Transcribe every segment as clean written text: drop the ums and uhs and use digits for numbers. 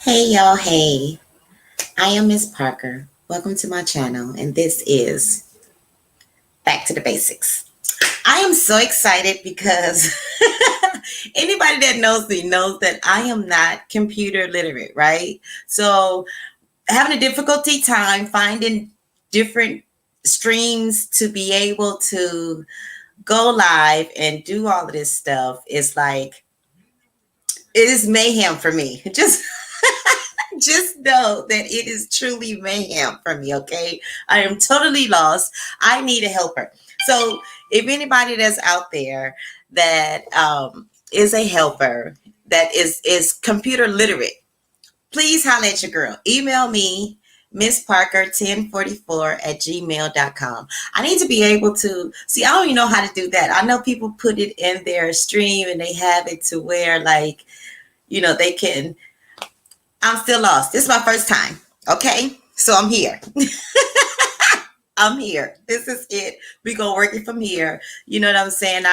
Hey y'all, hey. I am Miss Parker. Welcome to my channel, and this is Back to the Basics. I am so excited because anybody that knows me knows that I am not computer literate, right? So having a difficulty time finding different streams to be able to go live and do all of this stuff is like it is mayhem for me. Just know that it is truly mayhem for me, okay? I am totally lost. I need a helper. So if anybody that's out there that is a helper, that is computer literate, please holler at your girl. Email me, Miss Parker 1044 at gmail.com. I need to be able to see, I don't even know how to do that. I know people put it in their stream and they have it to where like, they can. I'm still lost. This is my first time. Okay. So I'm here. I'm here. This is it. We gonna work it from here. You know what I'm saying?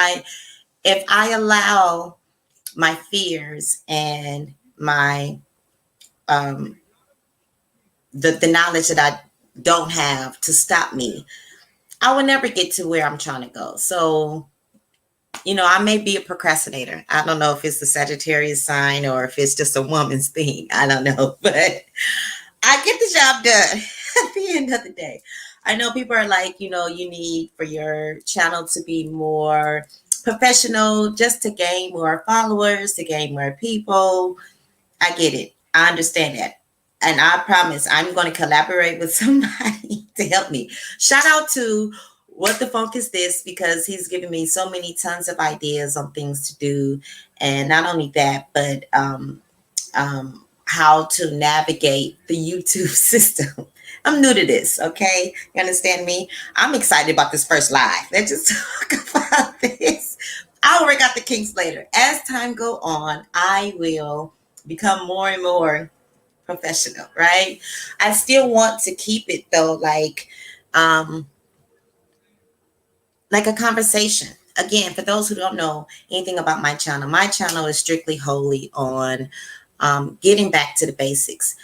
If I allow my fears and my the knowledge that I don't have to stop me, I will never get to where I'm trying to go. So, I may be a procrastinator. I don't know if it's the Sagittarius sign or if it's just a woman's thing. I don't know, but I get the job done at the end of the day. I know people are like, you need for your channel to be more professional, just to gain more followers, to gain more people. I get it. I understand that. And I promise I'm going to collaborate with somebody to help me. Shout out to What the Funk Is This, because he's given me so many tons of ideas on things to do. And not only that, but how to navigate the YouTube system. I'm new to this, okay? You understand me? I'm excited about this first live. Let's just talk about this. I'll work out the kinks later. As time go on, I will become more and more professional, right? I still want to keep it though, like a conversation. Again, for those who don't know anything about my channel is strictly wholly on getting back to the basics.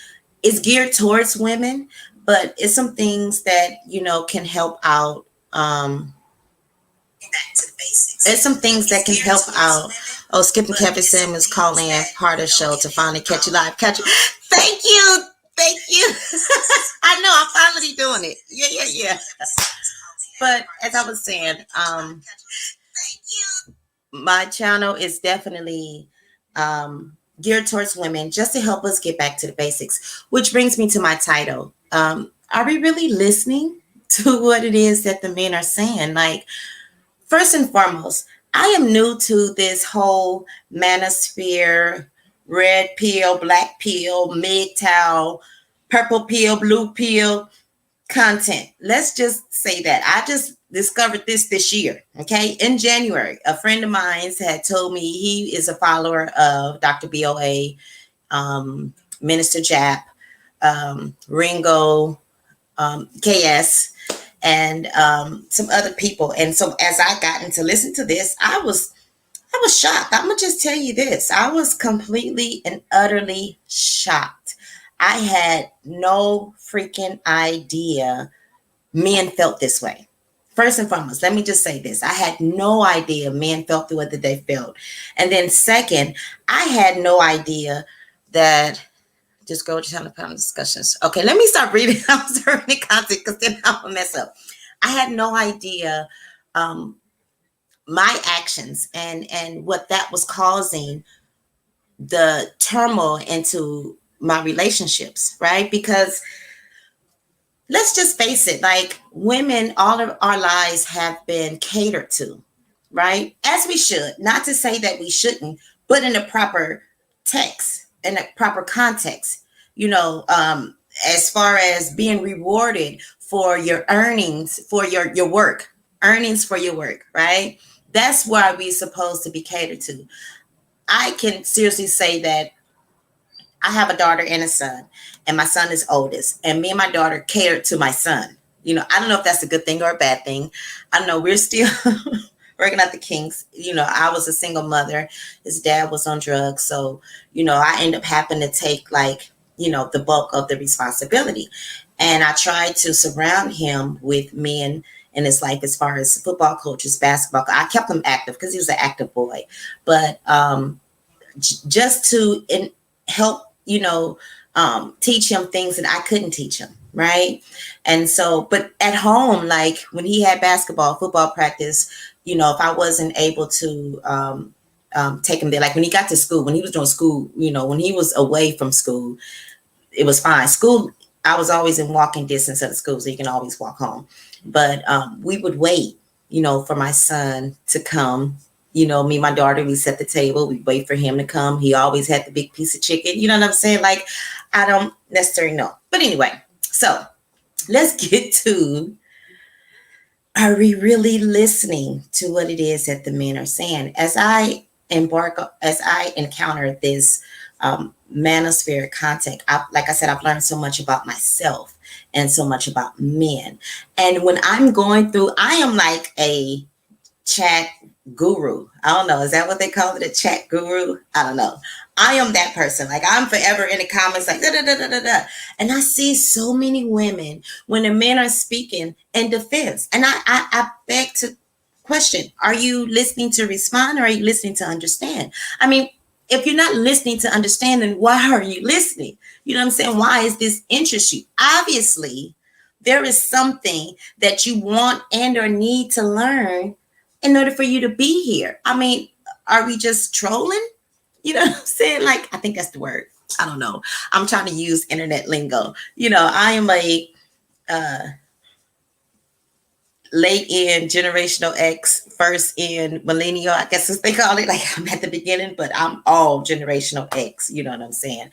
It's geared towards women, but it's some things that can help out. Back to the basics. It's some things that can help out. Oh, Skip and Kevin Simmons call in part of the show to finally catch you live. Catch you. Thank you. Thank you. I know I'm finally doing it. Yeah. But as I was saying, my channel is definitely geared towards women just to help us get back to the basics, which brings me to my title. Are we really listening to what it is that the men are saying? Like, first and foremost, I am new to this whole manosphere, red pill, black pill, MGTOW, purple pill, blue pill content. Let's just say that. I just discovered this year, okay? In January, a friend of mine had told me he is a follower of Dr. BOA, Minister Jap, Ringo, KS, and some other people. And so as I got into listen to this, I was shocked. I'm gonna just tell you this. I was completely and utterly shocked. I had no freaking idea men felt this way. First and foremost, let me just say this. I had no idea men felt the way that they felt. And then second, I had no idea that just go to the panel discussions. Okay, let me start reading. I'm sorry the content because then I'll mess up. I had no idea my actions and what that was causing the turmoil into my relationships, right? Because let's just face it, like women, all of our lives have been catered to, right? As we should. Not to say that we shouldn't, but in a proper text, in a proper context, as far as being rewarded for your earnings, for your work, earnings for your work, right? That's why we're supposed to be catered to. I can seriously say that I have a daughter and a son, and my son is oldest, and me and my daughter catered to my son. I don't know if that's a good thing or a bad thing. I know we're still working out the kinks. I was a single mother. His dad was on drugs. So, I ended up having to take like the bulk of the responsibility. And I tried to surround him with men in his life as far as football coaches, basketball. I kept him active because he was an active boy. But just to help, teach him things that I couldn't teach him. Right. And so, but at home, like when he had basketball, football practice, if I wasn't able to take him there, like when he got to school, when he was doing school, when he was away from school, it was fine. School, I was always in walking distance of the school, so you can always walk home. But we would wait, for my son to come. Me and my daughter, we set the table. We wait for him to come. He always had the big piece of chicken. You know what I'm saying? Like, I don't necessarily know. But anyway, so let's get to, are we really listening to what it is that the men are saying? As I encounter this manosphere content, like I said, I've learned so much about myself and so much about men. And when I'm going through, I am like a chat guru. I don't know. Is that what they call it? A chat guru? I don't know. I am that person. Like I'm forever in the comments like da da da da da da. And I see so many women when the men are speaking in defense. And I beg to question, are you listening to respond or are you listening to understand? I mean, if you're not listening to understand, then why are you listening? You know what I'm saying? Why is this interest you? Obviously, there is something that you want and or need to learn in order for you to be here. I mean, are we just trolling? You know what I'm saying? Like, I think that's the word. I don't know. I'm trying to use internet lingo. I am a late in generational X, first in millennial, I guess as they call it. Like I'm at the beginning, but I'm all generational X. You know what I'm saying?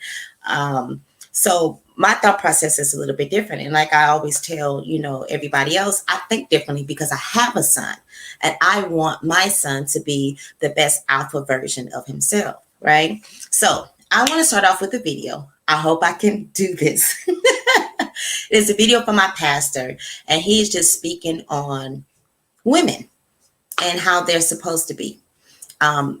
So my thought process is a little bit different. And like I always tell, everybody else, I think differently because I have a son and I want my son to be the best alpha version of himself. Right. So I want to start off with a video. I hope I can do this. It's a video from my pastor, and he's just speaking on women and how they're supposed to be.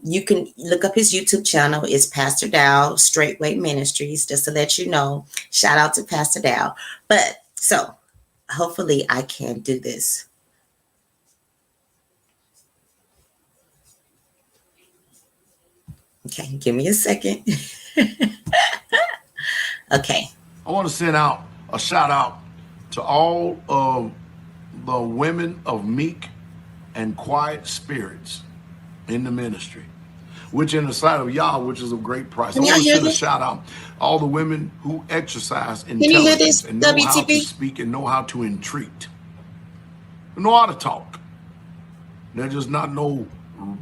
You can look up his YouTube channel. It's Pastor Dow, Straightway Ministries, just to let you know. Shout out to Pastor Dow. But so hopefully I can do this. Okay, give me a second. Okay. I want to send out a shout out to all of the women of meek and quiet spirits in the ministry, which in the sight of Yah, which is of great price. I want to send a shout out all the women who exercise intelligence and know how to speak and know how to entreat, know how to talk. They're just not no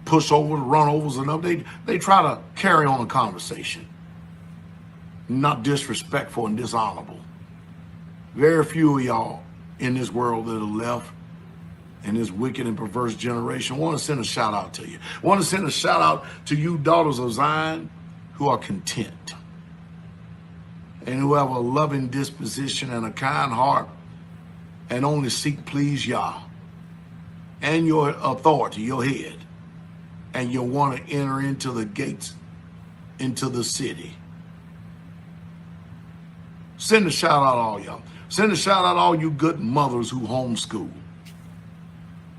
pushovers, runovers, and they try to carry on a conversation, not disrespectful and dishonorable. Very few of y'all in this world that are left in this wicked and perverse generation. I want to send a shout out to you. I want to send a shout out to you daughters of Zion who are content and who have a loving disposition and a kind heart and only seek please Yah and your authority, your head, and you want to enter into the gates, into the city. Send a shout out all y'all. Send a shout out all you good mothers who homeschool,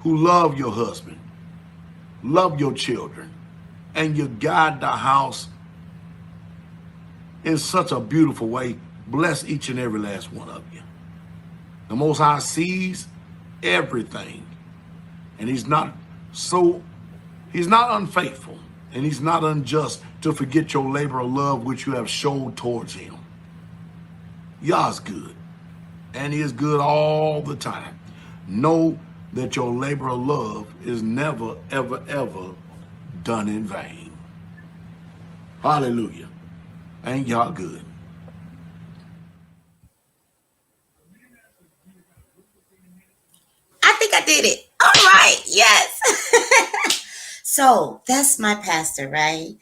who love your husband, love your children, and you guide the house in such a beautiful way. Bless each and every last one of you. The Most High sees everything, and he's not unfaithful, and he's not unjust to forget your labor of love which you have showed towards him. Yah's good, and he is good all the time. Know that your labor of love is never, ever, ever done in vain. Hallelujah. Ain't Yah good? I think I did it. All right. Yes. So that's my pastor, right?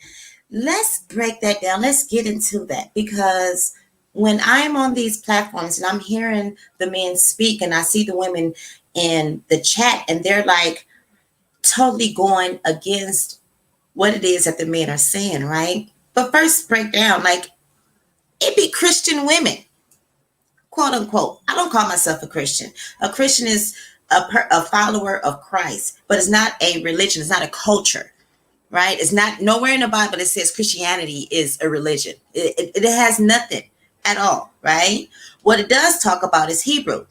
Let's break that down. Let's get into that, because when I'm on these platforms and I'm hearing the men speak and I see the women in the chat and they're like totally going against what it is that the men are saying, right? But first break down, like, It be Christian women, quote unquote. I don't call myself a Christian. A Christian is a follower of Christ, but it's not a religion. It's not a culture, right? It's not nowhere in the Bible that says Christianity is a religion. It has nothing at all, right? What it does talk about is Hebrew,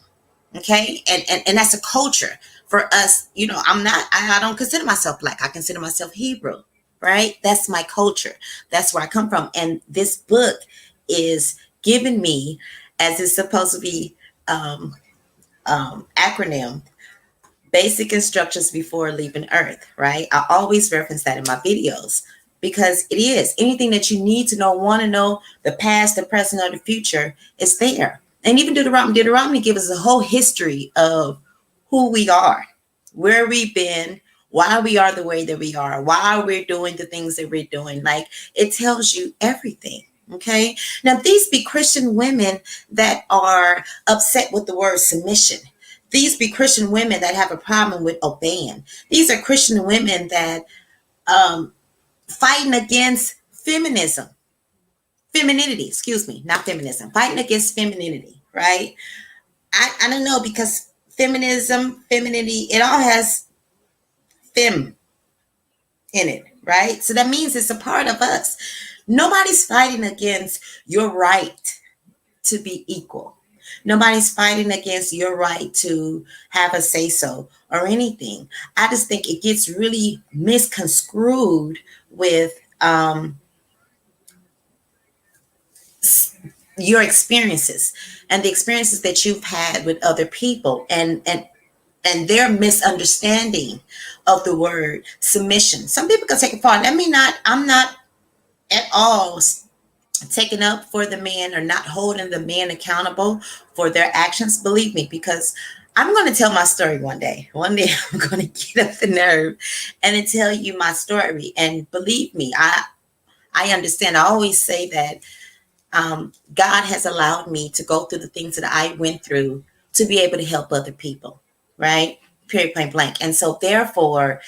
okay, and that's a culture for us. You know, I don't consider myself black. I consider myself Hebrew, right? That's my culture. That's where I come from. And this book is giving me, as it's supposed to be, acronym, basic instructions before leaving earth, right? I always reference that in my videos because it is anything that you need to know, want to know, the past, the present, or the future is there. And even Deuteronomy gives us a whole history of who we are, where we've been, why we are the way that we are, why we're doing the things that we're doing. Like, it tells you everything. Okay. Now, these be Christian women that are upset with the word submission. These be Christian women that have a problem with obeying. These are Christian women that fighting against femininity, excuse me, not feminism, fighting against femininity, right? I don't know, because feminism, femininity, it all has fem in it, right? So that means it's a part of us. Nobody's fighting against your right to be equal. Nobody's fighting against your right to have a say so or anything. I just think it gets really misconstrued with your experiences and the experiences that you've had with other people, and their misunderstanding of the word submission. Some people can take it far. I'm not at all taking up for the men or not holding the men accountable for their actions. Believe me, because I'm going to tell my story one day. One day I'm going to get up the nerve and tell you my story. And believe me, I understand. I always say that God has allowed me to go through the things that I went through to be able to help other people, right? Period, point blank. And so therefore,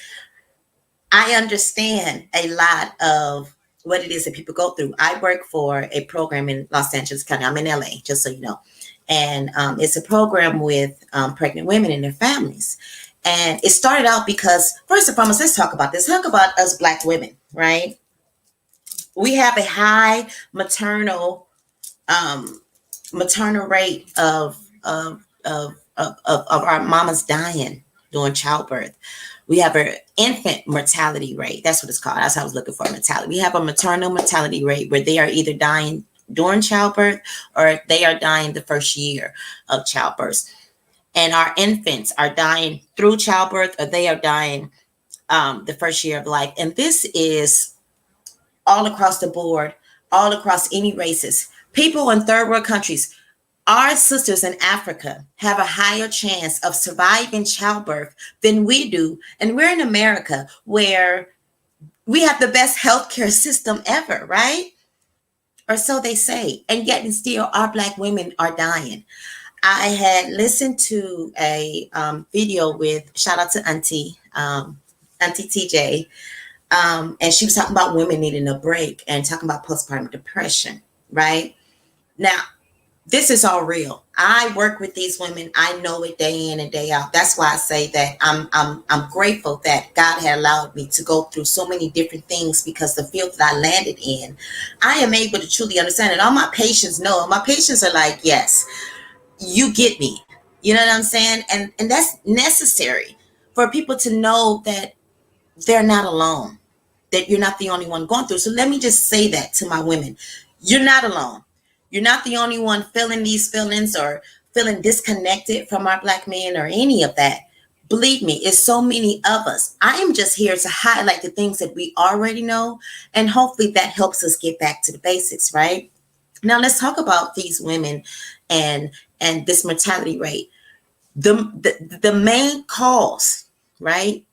I understand a lot of what it is that people go through. I work for a program in Los Angeles County. I'm in LA, just so you know. And it's a program with pregnant women and their families. And it started out because, first and foremost, let's talk about this. Talk about us Black women, right? We have a high maternal rate of our mamas dying during childbirth. We have an infant mortality rate. That's what it's called. That's what I was looking for, mortality. We have a maternal mortality rate where they are either dying during childbirth or they are dying the first year of childbirth. And our infants are dying through childbirth or they are dying the first year of life. And this is all across the board, all across any races. People in third world countries, our sisters in Africa have a higher chance of surviving childbirth than we do. And we're in America where we have the best healthcare system ever, right? Or so they say. And yet and still our Black women are dying. I had listened to a video with, shout out to Auntie TJ. And she was talking about women needing a break and talking about postpartum depression, right? Now, this is all real. I work with these women. I know it day in and day out. That's why I say that I'm grateful that God had allowed me to go through so many different things, because the field that I landed in, I am able to truly understand it. All my patients know. My patients are like, yes, you get me. You know what I'm saying? And that's necessary for people to know that they're not alone, that you're not the only one going through. So let me just say that to my women. You're not alone. You're not the only one feeling these feelings or feeling disconnected from our Black men or any of that. Believe me, it's so many of us. I am just here to highlight the things that we already know, and hopefully that helps us get back to the basics, right? Now let's talk about these women and this mortality rate. The main cause, right,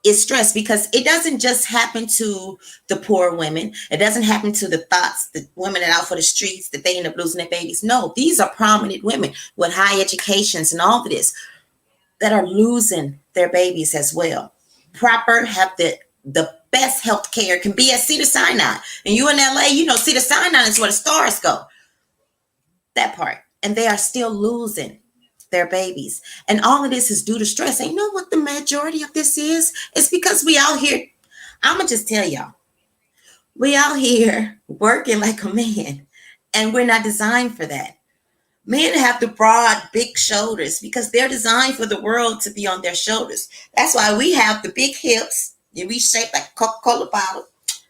is stress, because it doesn't just happen to the poor women. It doesn't happen to the women that are out for the streets, that they end up losing their babies. No, these are prominent women with high educations and all of this that are losing their babies as well. Have the best health care can be at Cedar Sinai. And you in LA, you know, Cedar Sinai is where the stars go. That part. And they are still losing their babies. And all of this is due to stress. And you know what the majority of this is? It's because we out here, I'm going to just tell y'all, we out here working like a man. And we're not designed for that. Men have the broad, big shoulders because they're designed for the world to be on their shoulders. That's why we have the big hips and we shape like a Coca-Cola bottle.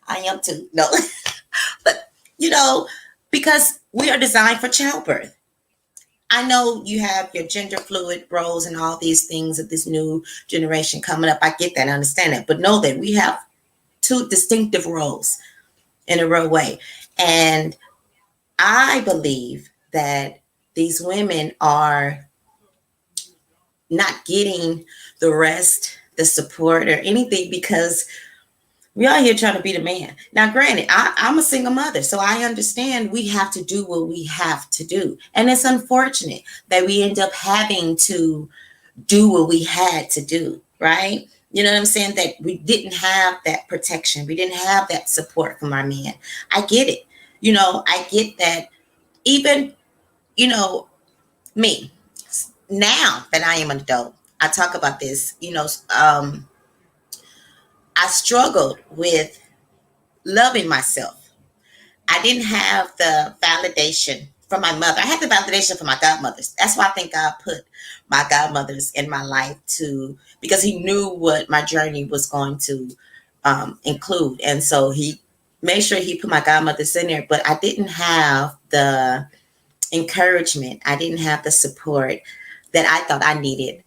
I am too. No. But, because we are designed for childbirth. I know you have your gender fluid roles and all these things of this new generation coming up. I get that. I understand that. But know that we have two distinctive roles in a real way. And I believe that these women are not getting the rest, the support, or anything because we are here trying to be the man. Now, granted, I'm a single mother, so I understand we have to do what we have to do. And it's unfortunate that we end up having to do what we had to do, right? You know what I'm saying? That we didn't have that protection. We didn't have that support from our men. I get it. I get that even, me, now that I am an adult, I talk about this, I struggled with loving myself. I didn't have the validation from my mother. I had the validation from my godmothers. That's why I think God put my godmothers in my life because he knew what my journey was going to include. And so he made sure he put my godmothers in there, but I didn't have the encouragement. I didn't have the support that I thought I needed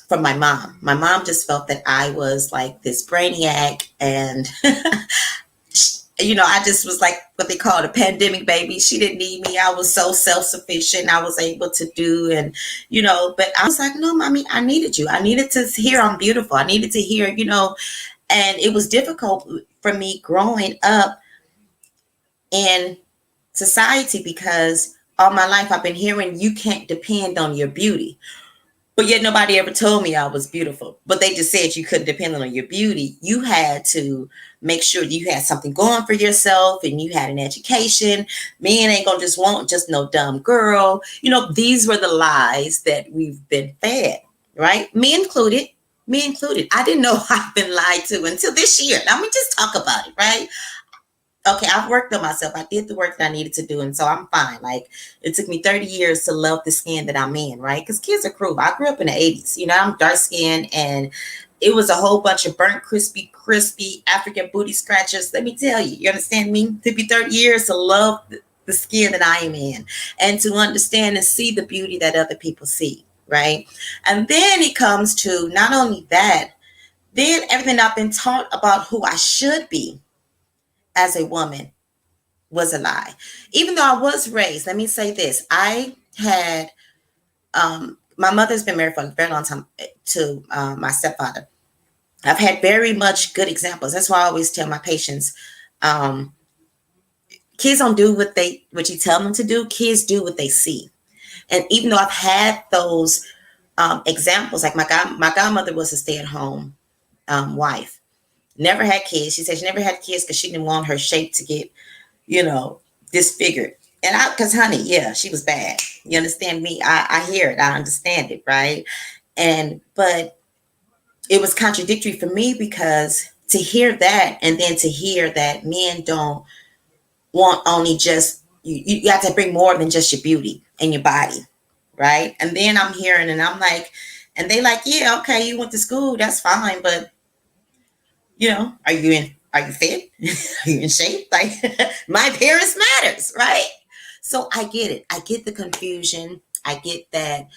from my mom. My mom just felt that I was like this brainiac and I just was like what they call a pandemic baby. She didn't need me. I was so self-sufficient. I was able to do but I was like, no, mommy, I needed you. I needed to hear I'm beautiful. I needed to hear, and it was difficult for me growing up in society because all my life I've been hearing you can't depend on your beauty. But yet nobody ever told me I was beautiful. But they just said you couldn't depend on your beauty. You had to make sure you had something going for yourself and you had an education. Men ain't gonna just want just no dumb girl. These were the lies that we've been fed, right? Me included. Me included. I didn't know I've been lied to until this year. Now, let me just talk about it, right? Okay, I've worked on myself. I did the work that I needed to do. And so I'm fine. Like, it took me 30 years to love the skin that I'm in, right? Because kids are cruel. I grew up in the 80s. I'm dark skinned and it was a whole bunch of burnt, crispy African booty scratchers. Let me tell you, you understand me? It took me 30 years to love the skin that I am in and to understand and see the beauty that other people see, right? And then it comes to not only that, then everything I've been taught about who I should be as a woman was a lie. Even though I was raised, let me say this. I had, my mother's been married for a very long time to my stepfather. I've had very much good examples. That's why I always tell my patients, kids don't do what you tell them to do. Kids do what they see. And even though I've had those examples, like my godmother was a stay-at-home wife. Never had kids. She said she never had kids because she didn't want her shape to get, disfigured. And because honey, yeah, she was bad. You understand me? I hear it. I understand it. Right. But it was contradictory for me because to hear that and then to hear that men don't want only just, you have to bring more than just your beauty and your body. Right. And then I'm hearing and I'm like, and they like, yeah, okay, you went to school. That's fine. But are you fit? Are you in shape? Like my appearance matters, right? So I get it. I get the confusion. I get that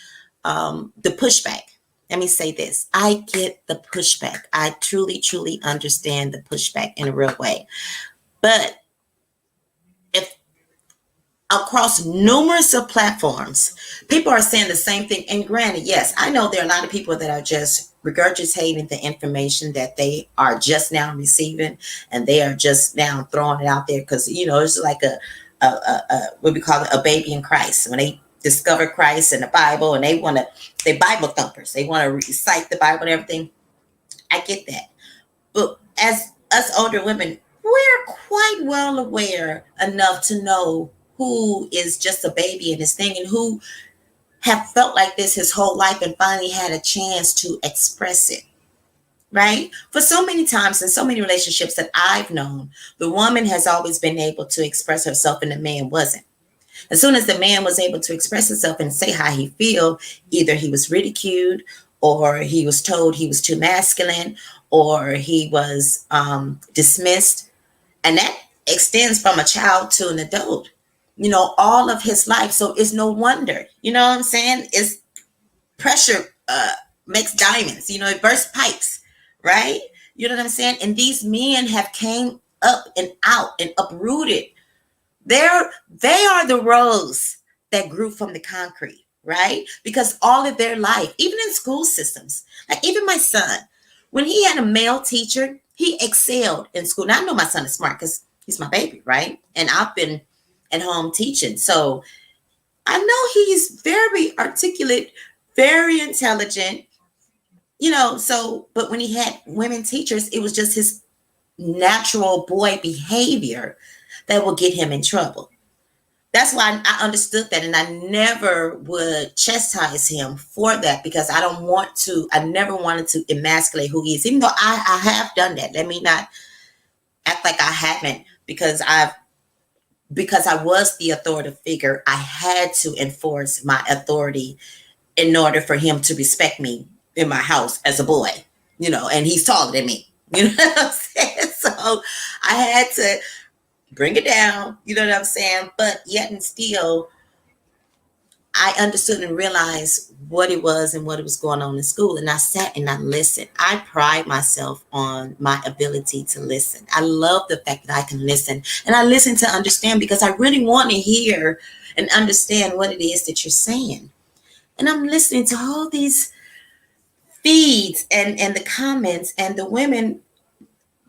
the pushback. Let me say this. I get the pushback. I truly, truly understand the pushback in a real way. But if across numerous of platforms, people are saying the same thing. And granted, yes, I know there are a lot of people that are just regurgitating the information that they are just now receiving, and they are just now throwing it out there because it's like a what we call it, a baby in Christ. When they discover Christ and the Bible, and they Bible thumpers, they want to recite the Bible and everything. I get that, but as us older women, we're quite well aware enough to know who is just a baby in this thing and who have felt like this his whole life and finally had a chance to express it, right? For so many times in so many relationships that I've known, the woman has always been able to express herself and the man wasn't. As soon as the man was able to express himself and say how he feel, either he was ridiculed or he was told he was too masculine or he was dismissed. And that extends from a child to an adult, all of his life. So it's no wonder, you know what I'm saying? It's pressure makes diamonds, it bursts pipes, right? You know what I'm saying? And these men have came up and out and uprooted. They are the rose that grew from the concrete, right? Because all of their life, even in school systems, like even my son, when he had a male teacher, he excelled in school. Now I know my son is smart because he's my baby, right? And I've been at home teaching. So I know he's very articulate, very intelligent, but when he had women teachers, it was just his natural boy behavior that will get him in trouble. That's why I understood that. And I never would chastise him for that because I never wanted to emasculate who he is, even though I have done that. Let me not act like I haven't because I was the authoritative figure. I had to enforce my authority in order for him to respect me in my house as a boy, and he's taller than me, you know what I'm saying? So I had to bring it down, you know what I'm saying? But yet and still, I understood and realized what it was and what was going on in school. And I sat and I listened. I pride myself on my ability to listen. I love the fact that I can listen. And I listen to understand because I really want to hear and understand what it is that you're saying. And I'm listening to all these feeds and the comments and the women.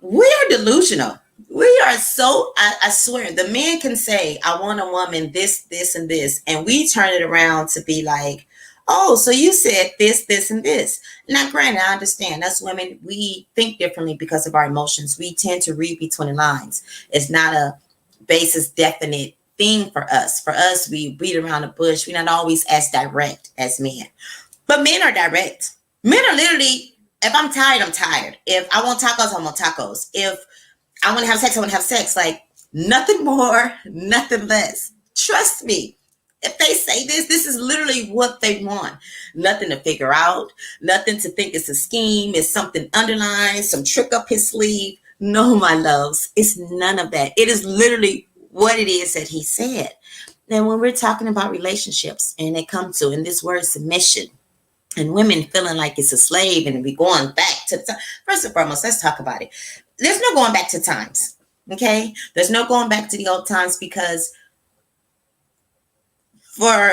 We are delusional. We are so, I swear, the man can say, I want a woman, this, and this. And we turn it around to be like, oh, so you said this, and this. Now, granted, I understand. Us women, we think differently because of our emotions. We tend to read between the lines. It's not a basis definite thing for us. For us, we beat around the bush. We're not always as direct as men. But men are direct. Men are literally, if I'm tired, I'm tired. If I want tacos, I want tacos. If I want to have sex, I want to have sex. Like nothing more, nothing less. Trust me. If they say this is literally what they want. Nothing to figure out. Nothing to think it's a scheme. It's something underlined, some trick up his sleeve. No, my loves. It's none of that. It is literally what it is that he said. Now, when we're talking about relationships and it comes to, in this word, submission, and women feeling like it's a slave and we going back to first and foremost, let's talk about it. There's no going back to times. Okay. There's no going back to the old times because for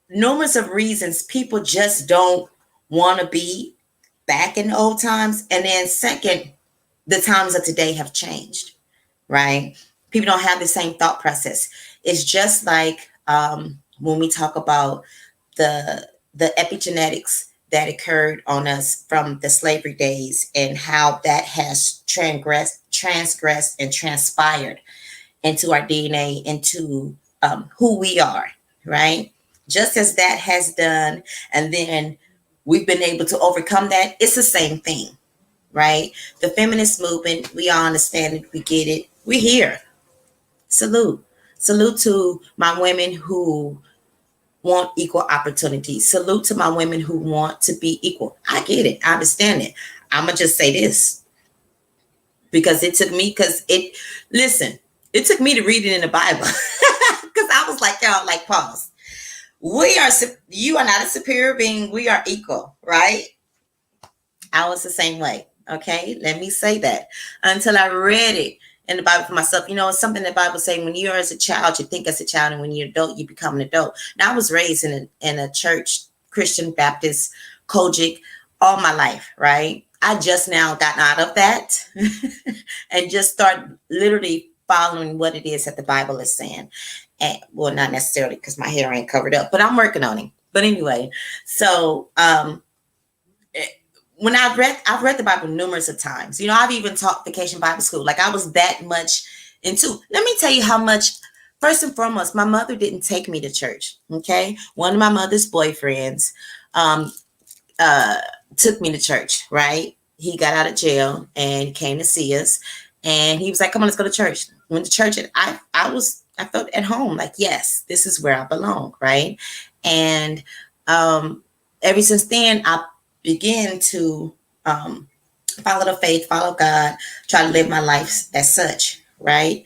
numerous of reasons, people just don't want to be back in the old times. And then second, the times of today have changed, right? People don't have the same thought process. It's just like when we talk about the epigenetics that occurred on us from the slavery days and how that has transgressed and transpired into our DNA, into who we are, right? Just as that has done, and then we've been able to overcome that, it's the same thing, right? The feminist movement, we all understand it, we get it, we're here. Salute. Salute to my women who want equal opportunities. Salute to my women who want to be equal. I get it. I understand it. I'm going to just say this because it took me to read it in the Bible because I was like, y'all, like, pause. You are not a superior being. We are equal, right? I was the same way. Okay. Let me say that until I read it in the Bible for myself. It's something the Bible saying when you're as a child, you think as a child, and when you're adult, you become an adult. Now, I was raised in a church, Christian Baptist, Kojic, all my life, right? I just now gotten out of that and just start literally following what it is that the Bible is saying. And well, not necessarily because my hair ain't covered up, but I'm working on it. But anyway, so when I've read the Bible numerous of times. I've even taught Vacation Bible School. Like I was that much into. Let me tell you how much first and foremost, my mother didn't take me to church. Okay. One of my mother's boyfriends um, uh, took me to church, right? He got out of jail and came to see us. And he was like, come on, let's go to church. Went to church and I felt at home, like, yes, this is where I belong, right? And ever since then, I began to follow the faith, follow God, try to live my life as such, right?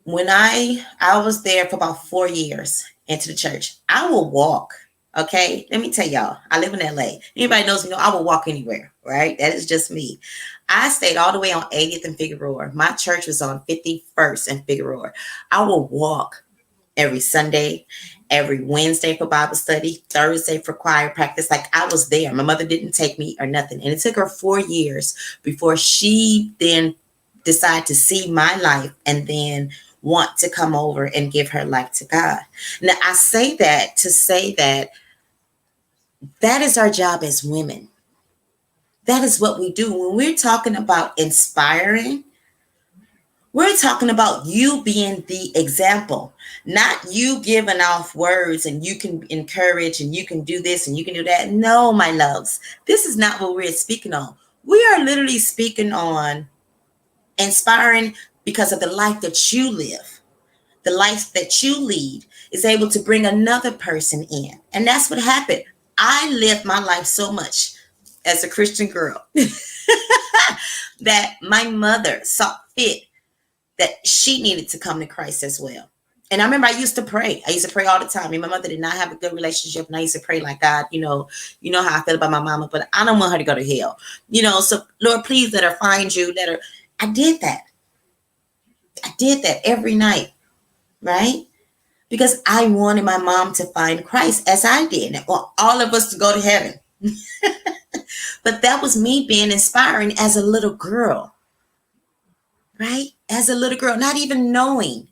When I was there for about 4 years into the church, I will walk. Okay, let me tell y'all, I live in LA. Anybody knows me, know I will walk anywhere, right? That is just me. I stayed all the way on 80th and Figueroa. My church was on 51st and Figueroa. I will walk every Sunday, every Wednesday for Bible study, Thursday for choir practice. Like, I was there. My mother didn't take me or nothing. And it took her 4 years before she then decided to see my life and then want to come over and give her life to God. Now, I say that to say that that is our job as women. That is what we do. When we're talking about inspiring, we're talking about you being the example, not you giving off words and you can encourage and you can do this and you can do that. No, my loves, this is not what we're speaking on. We are literally speaking on inspiring because of the life that you live, the life that you lead is able to bring another person in. And that's what happened. I lived my life so much as a Christian girl that my mother saw fit that she needed to come to Christ as well. And I remember I used to pray. I used to pray all the time. And my mother did not have a good relationship. And I used to pray like, God, you know how I feel about my mama, but I don't want her to go to hell. So Lord, please let her find you. Let her. I did that. I did that every night, right? Because I wanted my mom to find Christ as I did. And all of us to go to heaven. But that was me being inspiring as a little girl, right? As a little girl, not even knowing.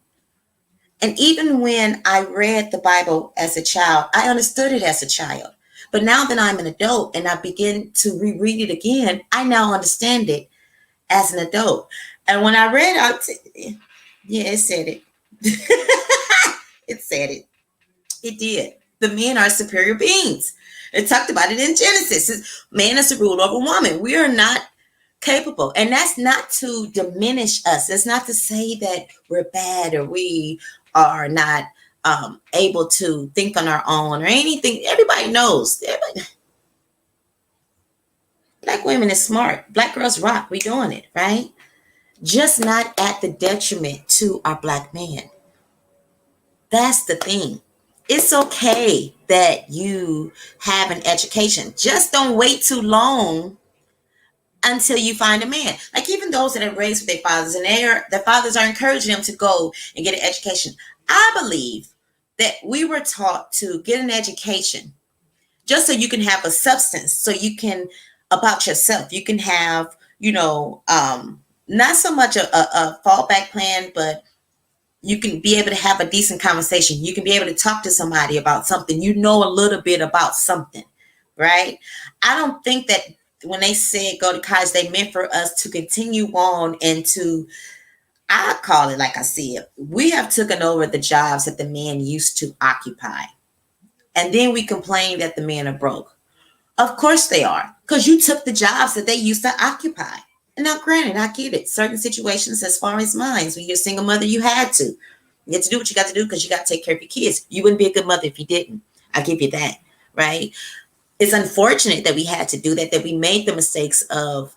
And even when I read the Bible as a child, I understood it as a child. But now that I'm an adult and I begin to reread it again, I now understand it as an adult. And when I read out, yeah, it said it. It said it. It did. The men are superior beings. It talked about it in Genesis. Man is to rule over woman. We are not capable. And that's not to diminish us. It's not to say that we're bad or we are not able to think on our own or anything. Everybody knows. Black women is smart. Black girls rock. We doing it, right? Just not at the detriment to our Black man. That's the thing. It's okay that you have an education. Just don't wait too long until you find a man. Like, even those that are raised with their fathers and their fathers are encouraging them to go and get an education. I believe that we were taught to get an education just so you can have a substance, so you can about yourself. You can have, not so much a fallback plan, but you can be able to have a decent conversation. You can be able to talk to somebody about something. You know a little bit about something, right? I don't think that when they said go to college, they meant for us to continue on and to, I call it like I see it. We have taken over the jobs that the men used to occupy. And then we complain that the men are broke. Of course they are, because you took the jobs that they used to occupy. And now, granted, I get it. Certain situations, as far as mine, when you're a single mother, you had to. You had to do what you got to do because you got to take care of your kids. You wouldn't be a good mother if you didn't. I give you that, right? It's unfortunate that we had to do that we made the mistakes of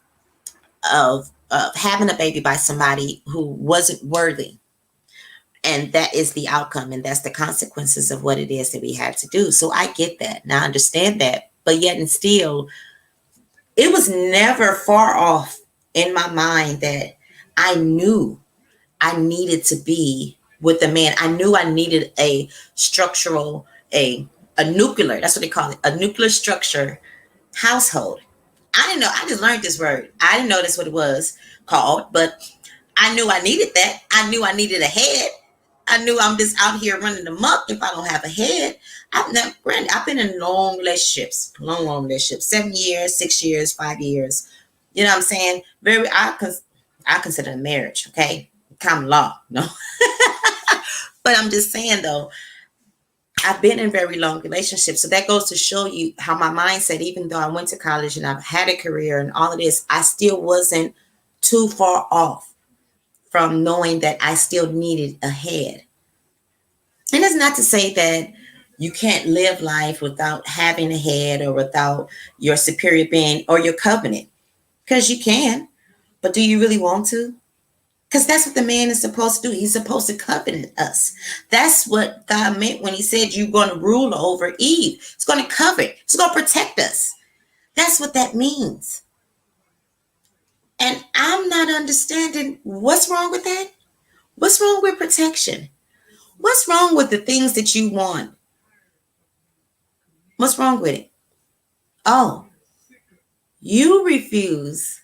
having a baby by somebody who wasn't worthy. And that is the outcome, and that's the consequences of what it is that we had to do. So I get that. Now I understand that. But yet and still, it was never far off in my mind that I knew I needed to be with a man. I knew I needed a structural, a nuclear, that's what they call it, a nuclear structure household. I didn't know. I just learned this word. I didn't know that's what it was called, but I knew I needed that. I knew I needed a head. I knew I'm just out here running amok if I don't have a head. I've been in long relationships, 7 years, 6 years, 5 years. You know what I'm saying? I consider a marriage, okay? Common law, no. But I'm just saying though, I've been in very long relationships. So that goes to show you how my mindset, even though I went to college and I've had a career and all of this, I still wasn't too far off from knowing that I still needed a head. And it's not to say that you can't live life without having a head or without your superior being or your covenant, because you can. But do you really want to? Because that's what the man is supposed to do. He's supposed to covenant us. That's what God meant when he said you're going to rule over Eve. It's going to cover it. It's going to protect us. That's what that means. And I'm not understanding what's wrong with that. What's wrong with protection? What's wrong with the things that you want? What's wrong with it? Oh, you refuse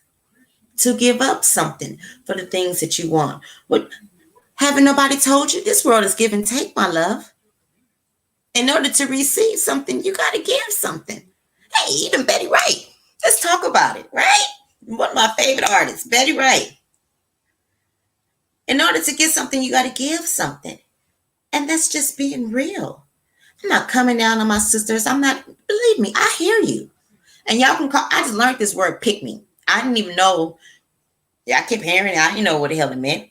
to give up something for the things that you want. What, haven't nobody told you this world is give and take, my love? In order to receive something, you got to give something. Hey, even Betty Wright. Let's talk about it, right? One of my favorite artists, Betty Wright. In order to get something, you got to give something. And that's just being real. I'm not coming down on my sisters. I'm not, believe me, I hear you. And y'all can call, I just learned this word pick me. I didn't even know. Yeah, I kept hearing it. I didn't know what the hell it meant.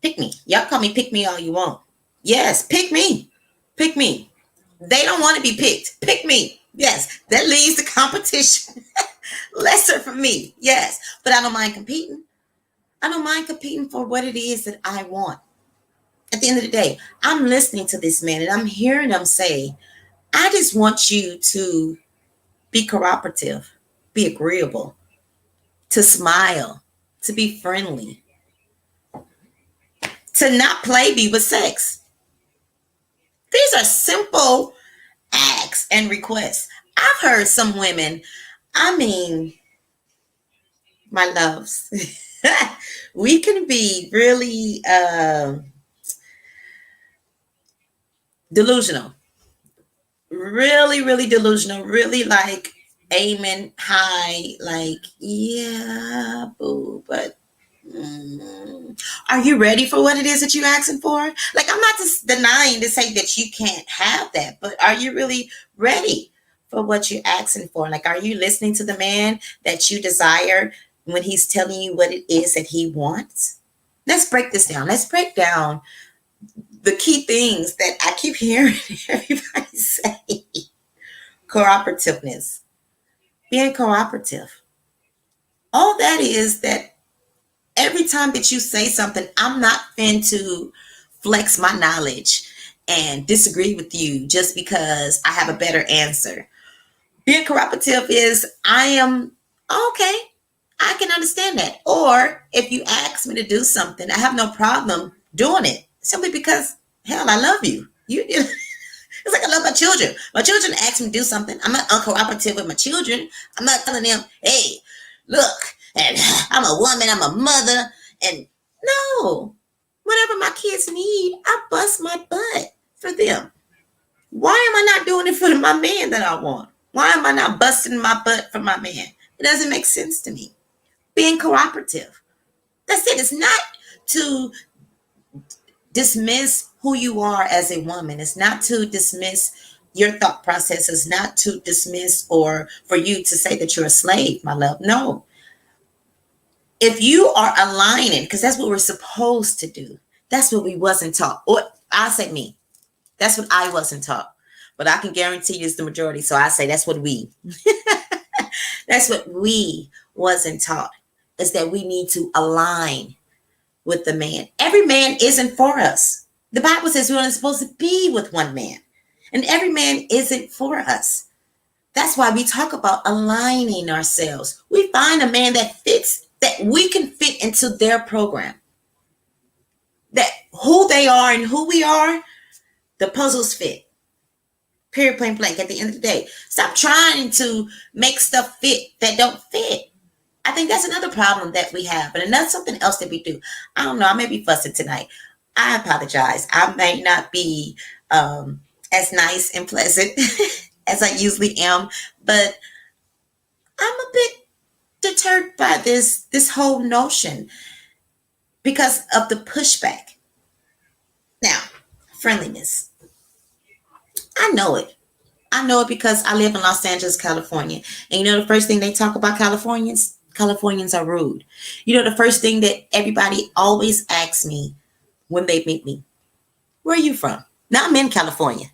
Pick me. Y'all call me pick me all you want. Yes, pick me. Pick me. They don't want to be picked. Pick me. Yes, that leaves the competition lesser for me. Yes, but I don't mind competing. I don't mind competing for what it is that I want. At the end of the day, I'm listening to this man and I'm hearing him say, I just want you to be cooperative, be agreeable, to smile, to be friendly, to not play me with sex. These are simple acts and requests. I've heard some women, I mean, my loves, we can be really delusional, really, really delusional, really like aiming high, like, yeah, boo, but are you ready for what it is that you're asking for? Like, I'm not just denying to say that you can't have that, but are you really ready for what you're asking for? Like, are you listening to the man that you desire when he's telling you what it is that he wants? Let's break this down. Let's break down the key things that I keep hearing everybody say. Cooperativeness, being cooperative. All that is that every time that you say something, I'm not fin to flex my knowledge and disagree with you just because I have a better answer. Being cooperative is I am okay. I can understand that. Or if you ask me to do something, I have no problem doing it simply because hell, I love you. It's like I love my children. My children ask me to do something. I'm not uncooperative with my children. I'm not telling them, hey, look, and I'm a woman, I'm a mother, and no. Whatever my kids need, I bust my butt for them. Why am I not doing it for my man that I want? Why am I not busting my butt for my man? It doesn't make sense to me. Being cooperative. That's it. It's not to dismiss who you are as a woman. It's not to dismiss your thought process. It's not to dismiss or for you to say that you're a slave, my love. No. If you are aligning, because that's what we're supposed to do. That's what we wasn't taught. Or I say me. That's what I wasn't taught. But I can guarantee you it's the majority. So I say that's what we. That's what we wasn't taught. Is that we need to align with the man. Every man isn't for us. The Bible says we're only supposed to be with one man. And every man isn't for us. That's why we talk about aligning ourselves. We find a man that fits, that we can fit into their program. That who they are and who we are, the puzzles fit. Period, plain blank. At the end of the day, stop trying to make stuff fit that don't fit. I think that's another problem that we have. And that's something else that we do. I don't know. I may be fussing tonight. I apologize. I may not be as nice and pleasant as I usually am, but I'm a bit deterred by this whole notion because of the pushback. Now, Friendliness. I know it. I know it because I live in Los Angeles, California. And you know the first thing they talk about Californians? Californians are rude. You know the first thing that everybody always asks me when they meet me? Where are you from? Now I'm in California.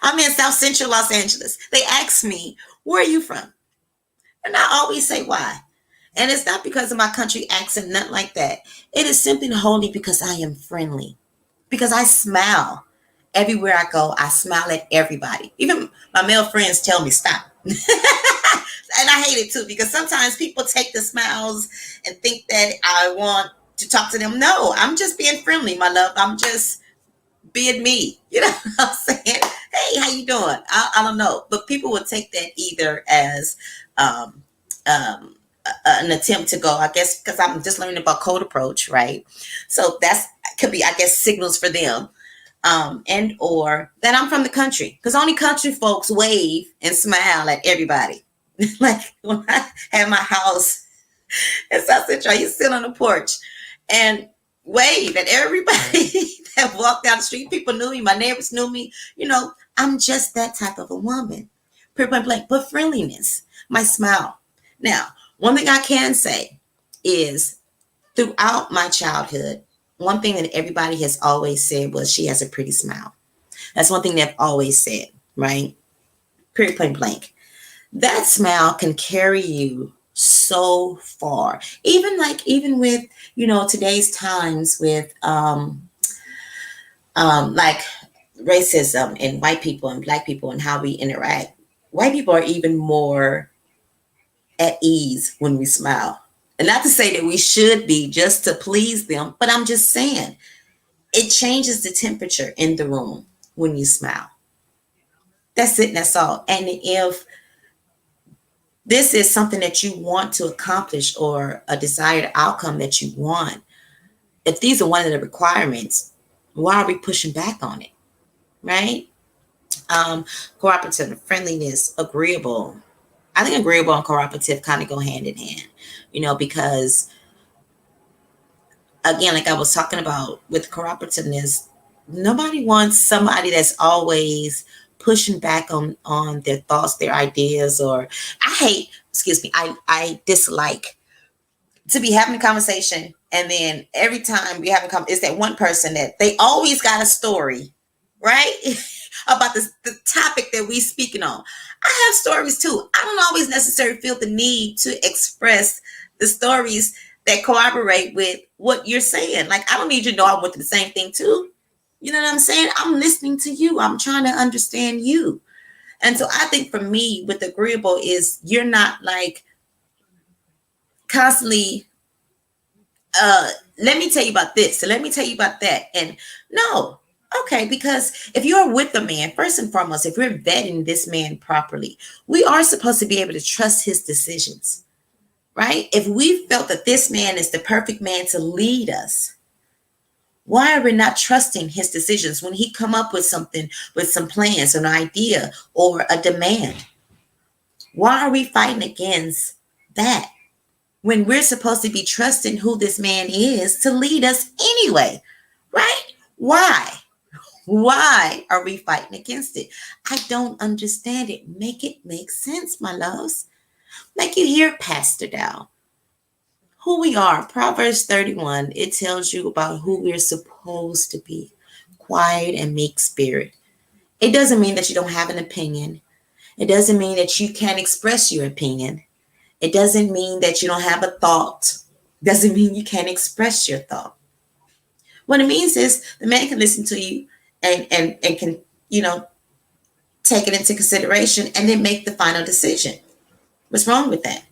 I'm in South Central Los Angeles. They ask me, where are you from? And I always say why. And it's not because of my country accent, nothing like that. It is simply and wholly because I am friendly. Because I smile. Everywhere I go, I smile at everybody. Even my male friends tell me stop. And I hate it too because sometimes people take the smiles and think that I want to talk to them. No, I'm just being friendly, my love. I'm just being me. You know what I'm saying? Hey, how you doing? I don't know. But people would take that either as um, an attempt to go, I guess, because I'm just learning about code approach, right? So that's could be, I guess, signals for them. And or that I'm from the country because only country folks wave and smile at everybody. Like when I had my house in South Central, I used to sit on the porch and wave at everybody that walked down the street. People knew me, my neighbors knew me. You know, I'm just that type of a woman. Point blank, but friendliness, my smile. Now, one thing I can say is throughout my childhood, one thing that everybody has always said was she has a pretty smile. That's one thing they've always said, right? Period, point blank. That smile can carry you so far. Even with, today's times with like racism and white people and black people and how we interact. White people are even more at ease when we smile. And not to say that we should be just to please them, but I'm just saying it changes the temperature in the room when you smile. That's it, that's all. And if this is something that you want to accomplish or a desired outcome that you want, if these are one of the requirements, why are we pushing back on it? Right? Cooperative, friendliness, agreeable. I think agreeable and cooperative kind of go hand in hand, because again, like I was talking about with cooperativeness, nobody wants somebody that's always pushing back on their thoughts, their ideas, or I dislike to be having a conversation and then every time we have it's that one person that they always got a story, right? About the topic that we speaking on. I have stories too. I don't always necessarily feel the need to express the stories that corroborate with what you're saying. Like, I don't need you to know I went through the same thing too. You know what I'm saying? I'm listening to you. I'm trying to understand you. And so I think for me, with agreeable is you're not like constantly, let me tell you about this. So let me tell you about that. And no, okay, because if you're with a man, first and foremost, if we're vetting this man properly, we are supposed to be able to trust his decisions, right? If we felt that this man is the perfect man to lead us, why are we not trusting his decisions when he come up with something, with some plans, an idea, or a demand? Why are we fighting against that when we're supposed to be trusting who this man is to lead us anyway, right? Why? Why are we fighting against it? I don't understand it. Make it make sense, my loves. Like you hear Pastor Dow, who we are. Proverbs 31, it tells you about who we're supposed to be. Quiet and meek spirit. It doesn't mean that you don't have an opinion. It doesn't mean that you can't express your opinion. It doesn't mean that you don't have a thought. It doesn't mean you can't express your thought. What it means is the man can listen to you and can, take it into consideration and then make the final decision. What's wrong with that?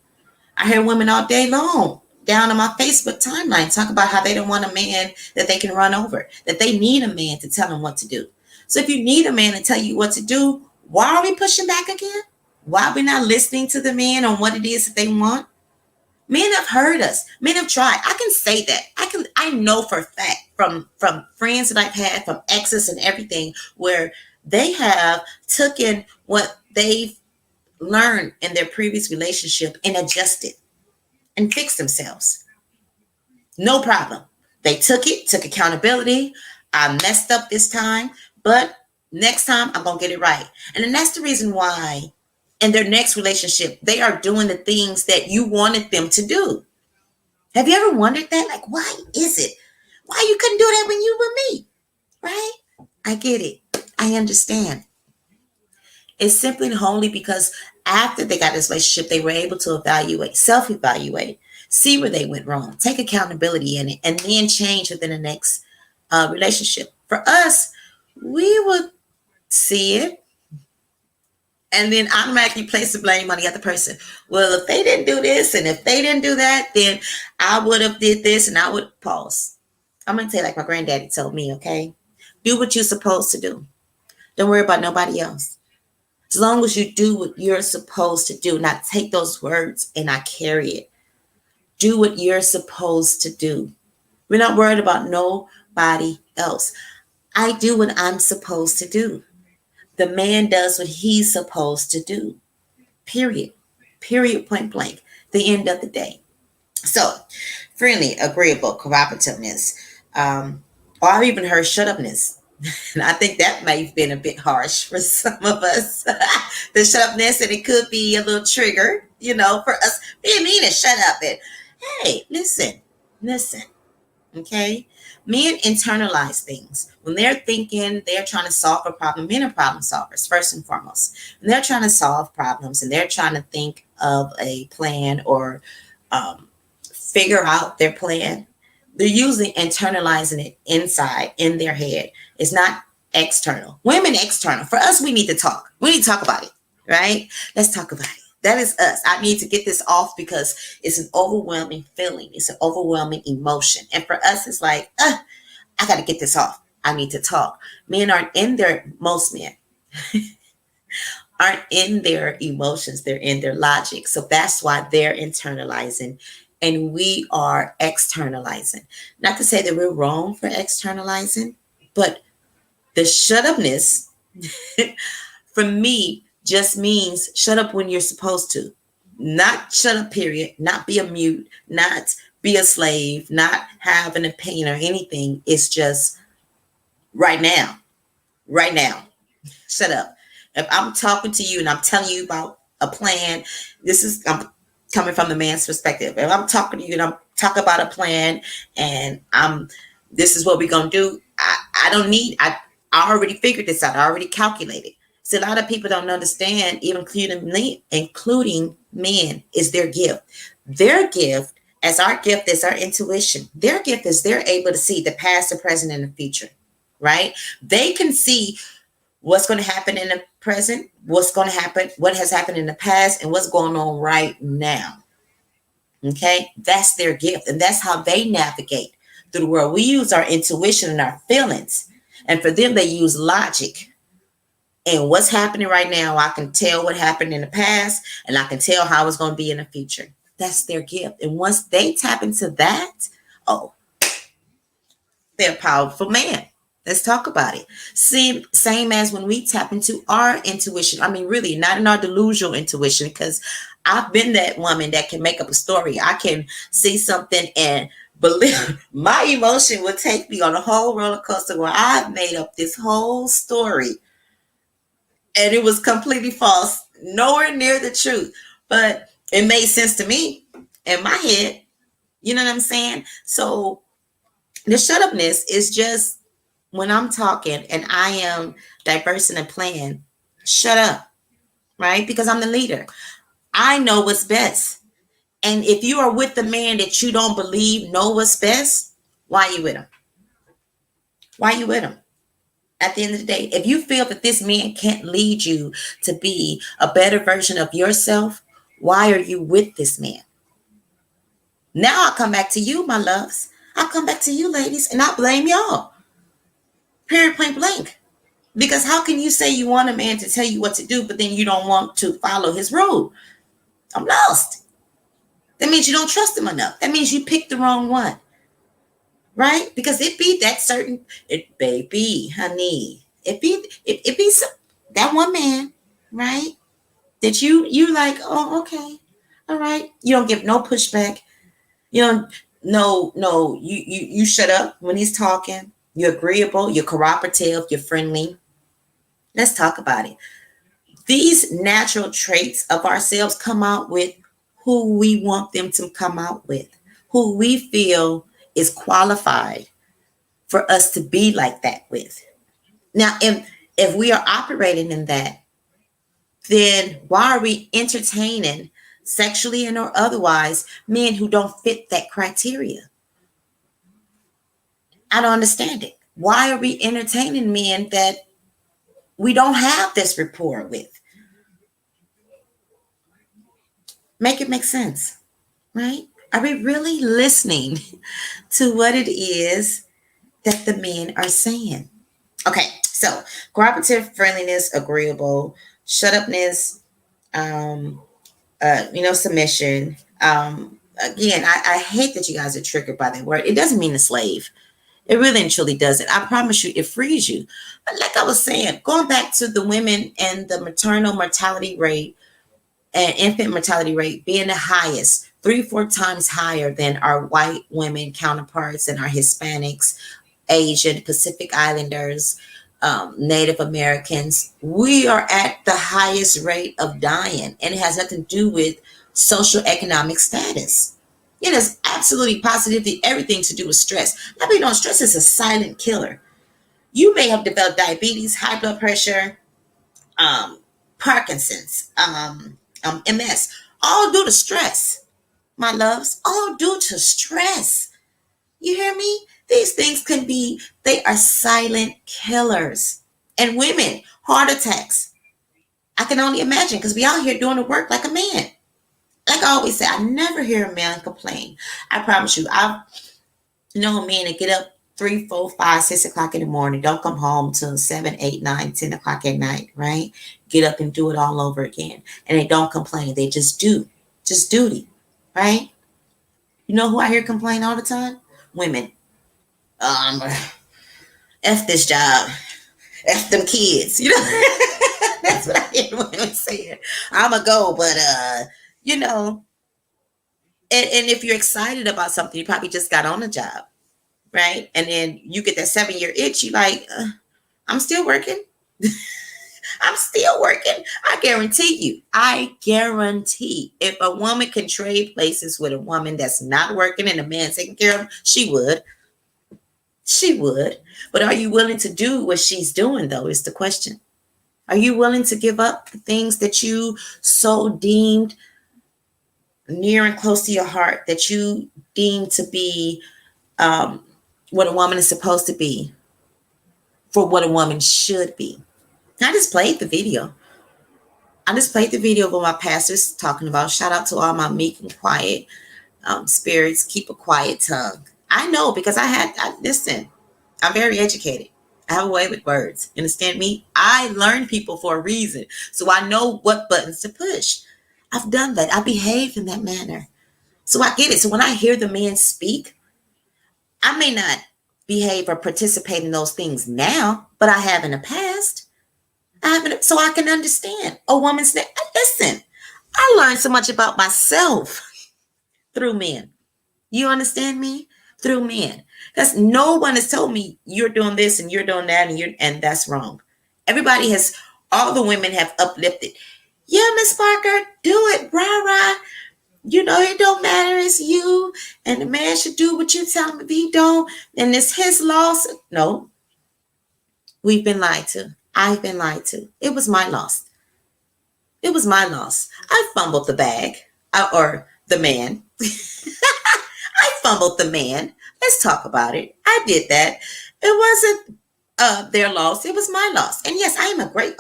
I hear women all day long down on my Facebook timeline talk about how they don't want a man that they can run over, that they need a man to tell them what to do. So if you need a man to tell you what to do, why are we pushing back again? Why are we not listening to the men on what it is that they want? Men have heard us. Men have tried. I can say that. I know for a fact from friends that I've had, from exes and everything, where they have taken what they've learned in their previous relationship and adjusted and fixed themselves. No problem. They took accountability. I messed up this time, but next time I'm going to get it right. And then that's the reason why in their next relationship, they are doing the things that you wanted them to do. Have you ever wondered that? Like, why is it? Why you couldn't do that when you were me? Right? I get it. I understand. It's simply and wholly because after they got this relationship, they were able to evaluate, self-evaluate, see where they went wrong, take accountability in it, and then change within the next relationship. For us, we would see it and then automatically place the blame on the other person. Well, if they didn't do this and if they didn't do that, then I would have did this and I would pause. I'm going to tell you like my granddaddy told me, okay? Do what you're supposed to do. Don't worry about nobody else. As long as you do what you're supposed to do, not take those words and I carry it. Do what you're supposed to do. We're not worried about nobody else. I do what I'm supposed to do. The man does what he's supposed to do. Period. Period, point blank. The end of the day. So, friendly, agreeable, cooperativeness. Or I've even heard shut upness. And I think that may have been a bit harsh for some of us. The shut upness, and it could be a little trigger, for us being mean and shut up. And hey, listen. Okay. Men internalize things. When they're thinking, they're trying to solve a problem. Men are problem solvers, first and foremost. When they're trying to solve problems and they're trying to think of a plan or figure out their plan, they're usually internalizing it inside in their head. It's not external. Women external. For us, we need to talk. We need to talk about it, right? Let's talk about it. That is us. I need to get this off because it's an overwhelming feeling. It's an overwhelming emotion. And for us, it's like, I got to get this off. I need to talk. Men aren't in their, most men aren't in their emotions. They're in their logic. So that's why they're internalizing and we are externalizing. Not to say that we're wrong for externalizing, but the shut upness for me just means shut up when you're supposed to. Not shut up, period. Not be a mute. Not be a slave. Not have an opinion or anything. It's just right now. Right now. Shut up. If I'm talking to you and I'm telling you about a plan, I'm coming from the man's perspective. If I'm talking to you and I'm talking about a plan and this is what we're going to do, I already figured this out. I already calculated. So a lot of people don't understand, even including men, is their gift. Their gift, as our gift is our intuition. Their gift is they're able to see the past, the present, and the future, right? They can see what's going to happen in the present, what's going to happen, what has happened in the past, and what's going on right now. Okay? That's their gift, and that's how they navigate through the world. We use our intuition and our feelings, and for them, they use logic. And what's happening right now, I can tell what happened in the past and I can tell how it's going to be in the future. That's their gift. And once they tap into that, they're a powerful man. Let's talk about it. Same as when we tap into our intuition. I mean, really, not in our delusional intuition, because I've been that woman that can make up a story. I can see something and believe my emotion will take me on a whole roller coaster where I've made up this whole story. And it was completely false, nowhere near the truth. But it made sense to me in my head. You know what I'm saying? So the shut upness is just when I'm talking and I am diverse in a plan, shut up, right? Because I'm the leader. I know what's best. And if you are with the man that you don't believe know what's best, why are you with him? Why are you with him? At the end of the day, if you feel that this man can't lead you to be a better version of yourself, why are you with this man? Now I'll come back to you, my loves. I'll come back to you, ladies, and I blame y'all. Period, point blank. Because how can you say you want a man to tell you what to do, but then you don't want to follow his rule? I'm lost. That means you don't trust him enough. That means you picked the wrong one. Right? Because it be that certain, baby, honey, it be some, that one man, right? That you like, oh, okay, all right. You don't give no pushback. You don't, no, you shut up when he's talking. You're agreeable, you're cooperative, you're friendly. Let's talk about it. These natural traits of ourselves come out with who we want them to come out with, who we feel is qualified for us to be like that with. Now, if we are operating in that, then why are we entertaining sexually and or otherwise men who don't fit that criteria? I don't understand it. Why are we entertaining men that we don't have this rapport with? Make it make sense, right? Are we really listening to what it is that the men are saying? Okay, so cooperative, friendliness, agreeable, shut upness, um, submission. Again, I hate that you guys are triggered by that word. It doesn't mean a slave. It really and truly doesn't. I promise you, it frees you. But like I was saying, going back to the women and the maternal mortality rate and infant mortality rate being the highest, 3-4 times higher than our white women counterparts and our Hispanics, Asian, Pacific Islanders, Native Americans. We are at the highest rate of dying, and it has nothing to do with social economic status. It has absolutely positively everything to do with stress. Now, we know stress is a silent killer. You may have developed diabetes, high blood pressure, um, Parkinson's, MS, all due to stress, my loves, all due to stress. You hear me? These things can be, they are silent killers. And women, heart attacks. I can only imagine because we out here doing the work like a man. Like I always say, I never hear a man complain. I promise you, I've known men that get up 3, 4, 5, 6 o'clock in the morning, don't come home till 7, 8, 9, 10 o'clock at night, right? Get up and do it all over again. And they don't complain. They just do. Just duty, right? You know who I hear complain all the time? Women. F this job. F them kids. You know, that's what I hear women saying. I'ma go, but you know, and if you're excited about something, you probably just got on a job, right? And then you get that 7-year itch. You like, I'm still working. I'm still working. I guarantee you. I guarantee if a woman can trade places with a woman that's not working and a man taking care of her, she would. She would. But are you willing to do what she's doing, though, is the question. Are you willing to give up the things that you so deemed near and close to your heart, that you deem to be what a woman is supposed to be, for what a woman should be? I just played the video. I just played the video of what my pastor's talking about. Shout out to all my meek and quiet spirits. Keep a quiet tongue. I know because listen, I'm very educated. I have a way with words. You understand me? I learn people for a reason. So I know what buttons to push. I've done that. I behave in that manner. So I get it. So when I hear the man speak, I may not behave or participate in those things now, but I have in the past. I haven't, so I can understand a woman's. Listen, I learned so much about myself through men. You understand me? Through men. Because no one has told me you're doing this and you're doing that and that's wrong. Everybody has, all the women have uplifted. Yeah, Miss Parker, do it, rah. You know, it don't matter, it's you. And the man should do what you tell him. If he don't, then it's his loss. No, we've been lied to. I've been lied to. It was my loss. It was my loss. I fumbled the bag, or the man. I fumbled the man. Let's talk about it. I did that. It wasn't their loss. It was my loss. And yes, I am a great,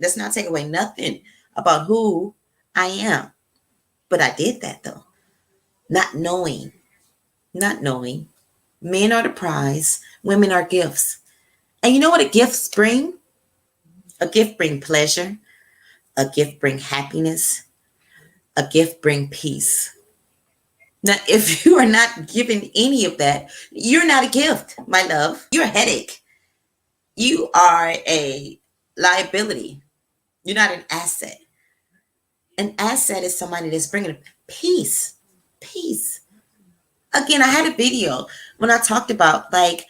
let's not take away nothing about who I am. But I did that though. Not knowing. Men are the prize. Women are gifts. And you know what a gift bring? A gift bring pleasure. A gift bring happiness. A gift bring peace. Now, if you are not giving any of that, you're not a gift, my love. You're a headache. You are a liability. You're not an asset. An asset is somebody that's bringing peace. Peace. Again, I had a video when I talked about, like,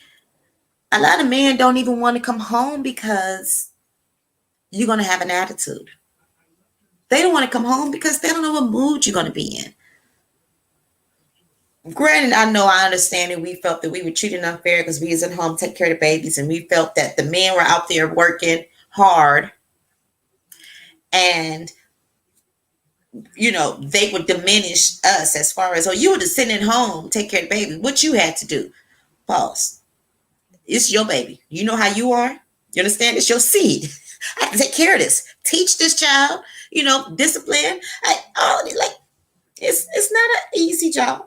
a lot of men don't even want to come home because you're going to have an attitude. They don't want to come home because they don't know what mood you're going to be in. Granted, I understand that we felt that we were treated unfair because we was at home take care of the babies, and we felt that the men were out there working hard, and they would diminish us as far as, oh, you were just sitting at home, take care of the baby. What you had to do. Pause. It's your baby. You know how you are. You understand? It's your seed. I have to take care of this. Teach this child, discipline. It's not an easy job.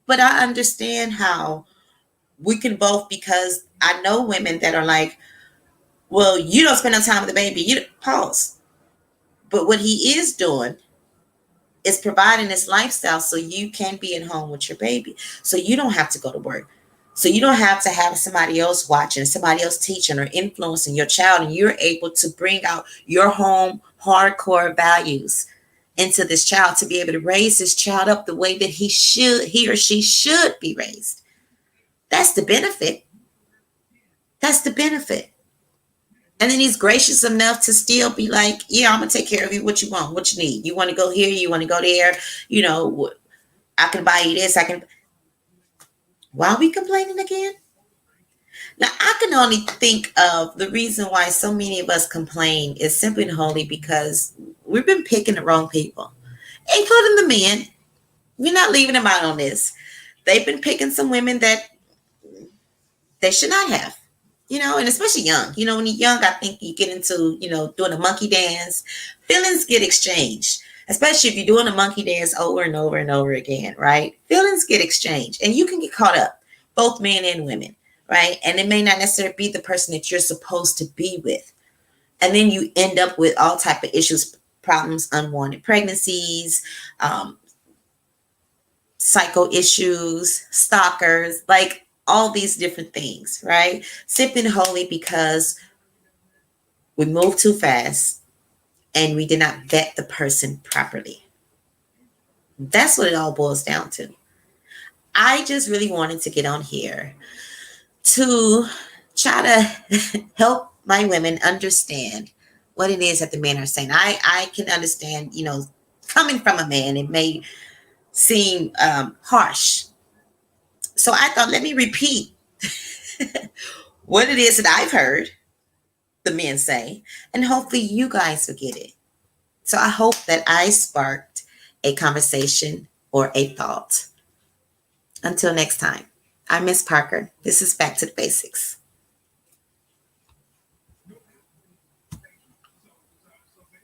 But I understand how we can both, because I know women that are like, well, you don't spend no time with the baby. Pause. But what he is doing is providing this lifestyle so you can be at home with your baby. So you don't have to go to work. So you don't have to have somebody else watching, somebody else teaching or influencing your child. And you're able to bring out your home hardcore values into this child to be able to raise this child up the way that he or she should be raised. That's the benefit. That's the benefit. And then he's gracious enough to still be like, yeah, I'm going to take care of you. What you want, what you need. You want to go here, you want to go there. I can buy you this. Why are we complaining again? Now, I can only think of the reason why so many of us complain is simply and wholly because we've been picking the wrong people, including the men. We're not leaving them out on this. They've been picking some women that they should not have. And especially young. When you're young, I think you get into, doing a monkey dance. Feelings get exchanged, especially if you're doing a monkey dance over and over and over again, right? Feelings get exchanged, and you can get caught up, both men and women, right? And it may not necessarily be the person that you're supposed to be with. And then you end up with all type of issues, problems, unwanted pregnancies, psycho issues, stalkers, like all these different things, right? Simply wholly because we moved too fast and we did not vet the person properly. That's what it all boils down to. I just really wanted to get on here to try to help my women understand what it is that the men are saying. I can understand, coming from a man, it may seem harsh. So I thought, let me repeat what it is that I've heard the men say, and hopefully you guys will get it. So I hope that I sparked a conversation or a thought. Until next time, I'm Miss Parker. This is Back to the Basics.